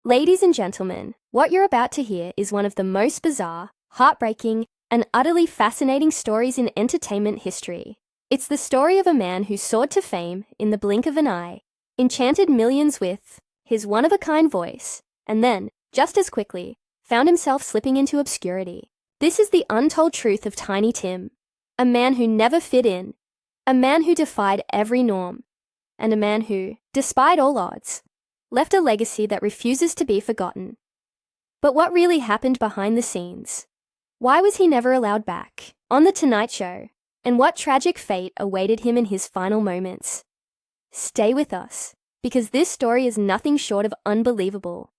Ladies and gentlemen, what you're about to hear is one of the most bizarre, heartbreaking, and utterly fascinating stories in entertainment history. It's the story of a man who soared to fame in the blink of an eye, enchanted millions with his one-of-a-kind voice, and then, just as quickly, found himself slipping into obscurity. This is the untold truth of Tiny Tim, a man who never fit in, a man who defied every norm, and a man who, despite all odds, left a legacy that refuses to be forgotten. But what really happened behind the scenes? Why was he never allowed back on The Tonight Show? And what tragic fate awaited him in his final moments? Stay with us, because this story is nothing short of unbelievable.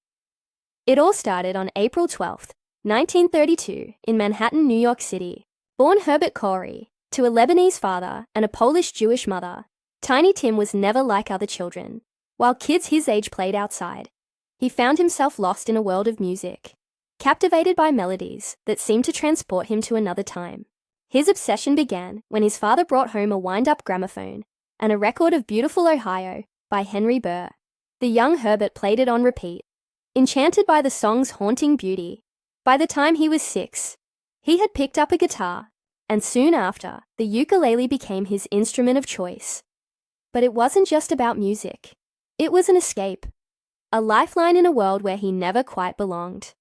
It all started on April 12th, 1932, in Manhattan, New York City. Born Herbert Corey to a Lebanese father and a Polish Jewish mother, Tiny Tim was never like other children. While kids his age played outside, he found himself lost in a world of music, captivated by melodies that seemed to transport him to another time. His obsession began when his father brought home a wind-up gramophone and a record of Beautiful Ohio by Henry Burr. The young Herbert played it on repeat, enchanted by the song's haunting beauty. By the time he was 6, he had picked up a guitar, and soon after, the ukulele became his instrument of choice. But it wasn't just about music. It was an escape, a lifeline in a world where he never quite belonged.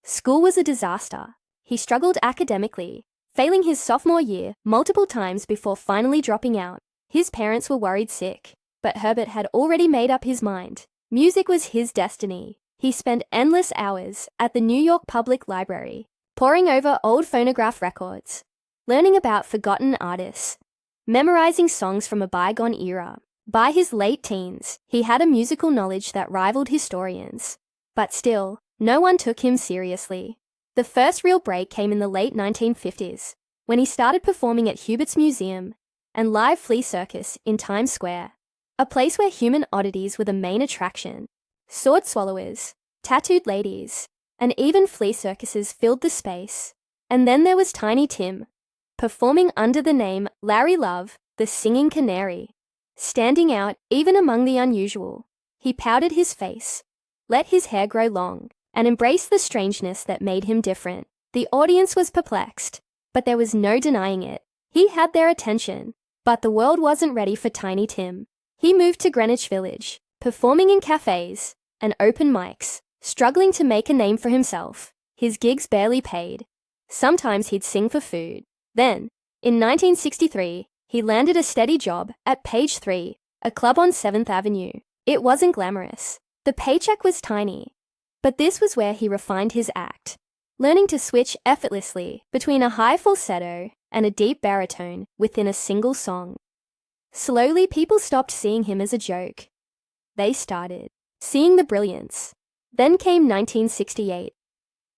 School was a disaster. He struggled academically, failing his sophomore year multiple times before finally dropping out. His parents were worried sick, but Herbert had already made up his mind. Music was his destiny. He spent endless hours at the New York Public Library, poring over old phonograph records, learning about forgotten artists, memorizing songs from a bygone era. By his late teens, he had a musical knowledge that rivaled historians. But still, no one took him seriously. The first real break came in the late 1950s, when he started performing at Hubert's Museum and Live Flea Circus in Times Square, a place where human oddities were the main attraction. Sword swallowers, tattooed ladies, and even flea circuses filled the space. And then there was Tiny Tim, performing under the name Larry Love, the Singing Canary. Standing out even among the unusual, he powdered his face, let his hair grow long, and embraced the strangeness that made him different. The audience was perplexed, but there was no denying it. He had their attention, but the world wasn't ready for Tiny Tim. He moved to Greenwich Village, performing in cafes and open mics, struggling to make a name for himself. His gigs barely paid. Sometimes he'd sing for food. Then, in 1963, he landed a steady job at Page 3, a club on 7th Avenue. It wasn't glamorous. The paycheck was tiny. But this was where he refined his act, learning to switch effortlessly between a high falsetto and a deep baritone within a single song. Slowly, people stopped seeing him as a joke. They started seeing the brilliance. Then came 1968,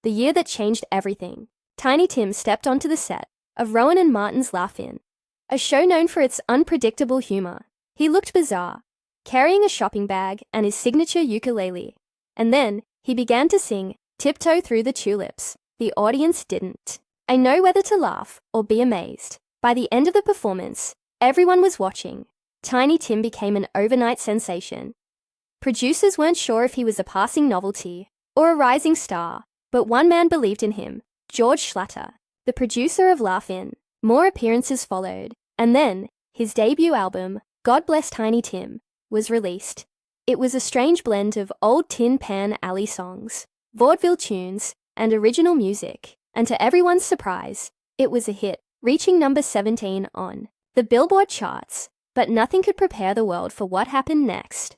the year that changed everything. Tiny Tim stepped onto the set of Rowan and Martin's Laugh-In, a show known for its unpredictable humor. He looked bizarre, carrying a shopping bag and his signature ukulele. And then, he began to sing Tiptoe Through the Tulips. The audience didn't. I know whether to laugh or be amazed. By the end of the performance, everyone was watching. Tiny Tim became an overnight sensation. Producers weren't sure if he was a passing novelty or a rising star, but one man believed in him, George Schlatter, the producer of Laugh-In. More appearances followed, and then, his debut album, God Bless Tiny Tim, was released. It was a strange blend of old Tin Pan Alley songs, vaudeville tunes, and original music, and to everyone's surprise, it was a hit, reaching number 17 on the Billboard charts. But nothing could prepare the world for what happened next.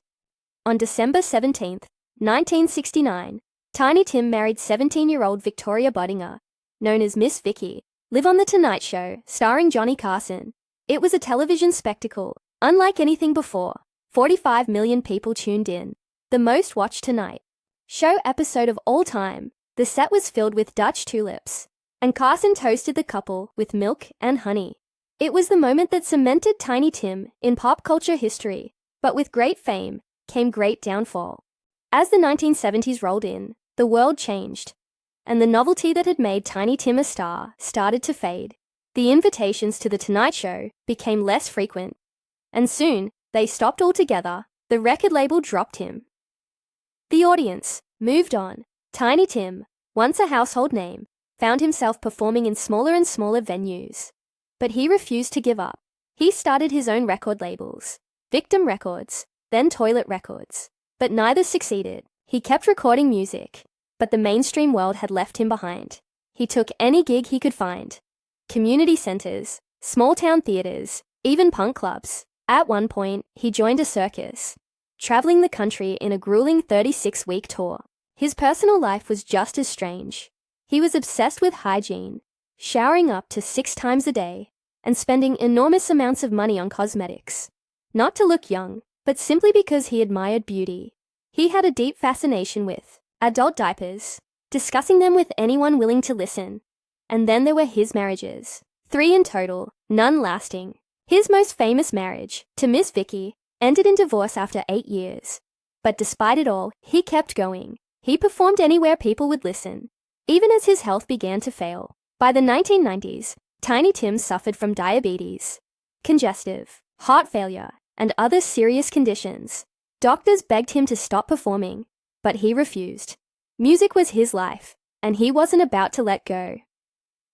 On December 17th, 1969, Tiny Tim married 17-year-old Victoria Budinger, known as Miss Vicky, live on The Tonight Show, starring Johnny Carson. It was a television spectacle, unlike anything before. 45 million people tuned in, the most watched Tonight Show episode of all time. The set was filled with Dutch tulips, and Carson toasted the couple with milk and honey. It was the moment that cemented Tiny Tim in pop culture history, but with great fame came great downfall. As the 1970s rolled in, the world changed, and the novelty that had made Tiny Tim a star started to fade. The invitations to The Tonight Show became less frequent, and soon they stopped altogether. The record label dropped him. The audience moved on. Tiny Tim, once a household name, found himself performing in smaller and smaller venues. But he refused to give up. He started his own record labels, Victim Records, then Toilet Records. But neither succeeded. He kept recording music, but the mainstream world had left him behind. He took any gig he could find. Community centers, small-town theaters, even punk clubs. At one point, he joined a circus, traveling the country in a grueling 36-week tour. His personal life was just as strange. He was obsessed with hygiene, showering up to 6 times a day, and spending enormous amounts of money on cosmetics. Not to look young, but simply because he admired beauty. He had a deep fascination with adult diapers, discussing them with anyone willing to listen. And then there were his marriages. 3 in total, none lasting. His most famous marriage, to Miss Vicky, ended in divorce after 8 years. But despite it all, he kept going. He performed anywhere people would listen, even as his health began to fail. By the 1990s, Tiny Tim suffered from diabetes, congestive, heart failure, and other serious conditions. Doctors begged him to stop performing, but he refused. Music was his life, and he wasn't about to let go.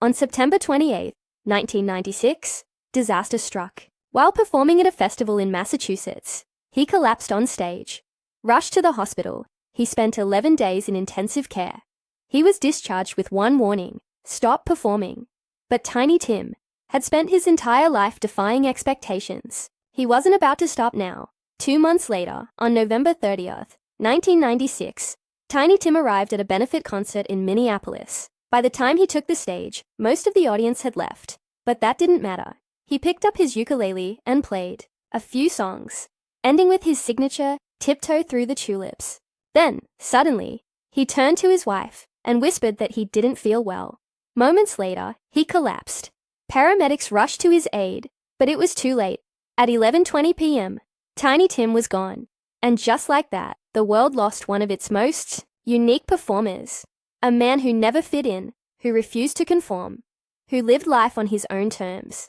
On September 28, 1996, disaster struck. While performing at a festival in Massachusetts, he collapsed on stage. Rushed to the hospital, he spent 11 days in intensive care. He was discharged with one warning: stop performing. But Tiny Tim had spent his entire life defying expectations. He wasn't about to stop now. 2 months later, on November 30th, 1996, Tiny Tim arrived at a benefit concert in Minneapolis. By the time he took the stage, most of the audience had left. But that didn't matter. He picked up his ukulele and played a few songs, ending with his signature, Tiptoe Through the Tulips. Then, suddenly, he turned to his wife and whispered that he didn't feel well. Moments later, he collapsed. Paramedics rushed to his aid, but it was too late. At 11:20 p.m., Tiny Tim was gone. And just like that, the world lost one of its most unique performers. A man who never fit in, who refused to conform, who lived life on his own terms.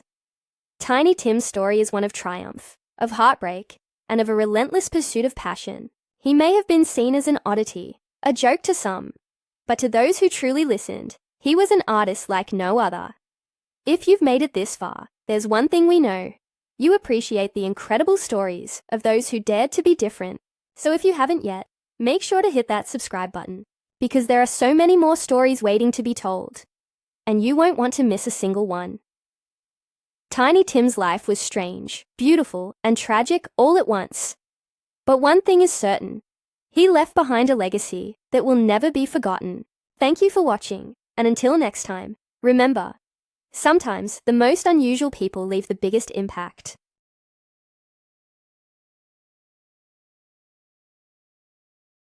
Tiny Tim's story is one of triumph, of heartbreak, and of a relentless pursuit of passion. He may have been seen as an oddity, a joke to some, but to those who truly listened, he was an artist like no other. If you've made it this far, there's one thing we know. You appreciate the incredible stories of those who dared to be different. So if you haven't yet, make sure to hit that subscribe button, because there are so many more stories waiting to be told, and you won't want to miss a single one. Tiny Tim's life was strange, beautiful, and tragic all at once. But one thing is certain: he left behind a legacy that will never be forgotten. Thank you for watching, and until next time, remember, sometimes the most unusual people leave the biggest impact.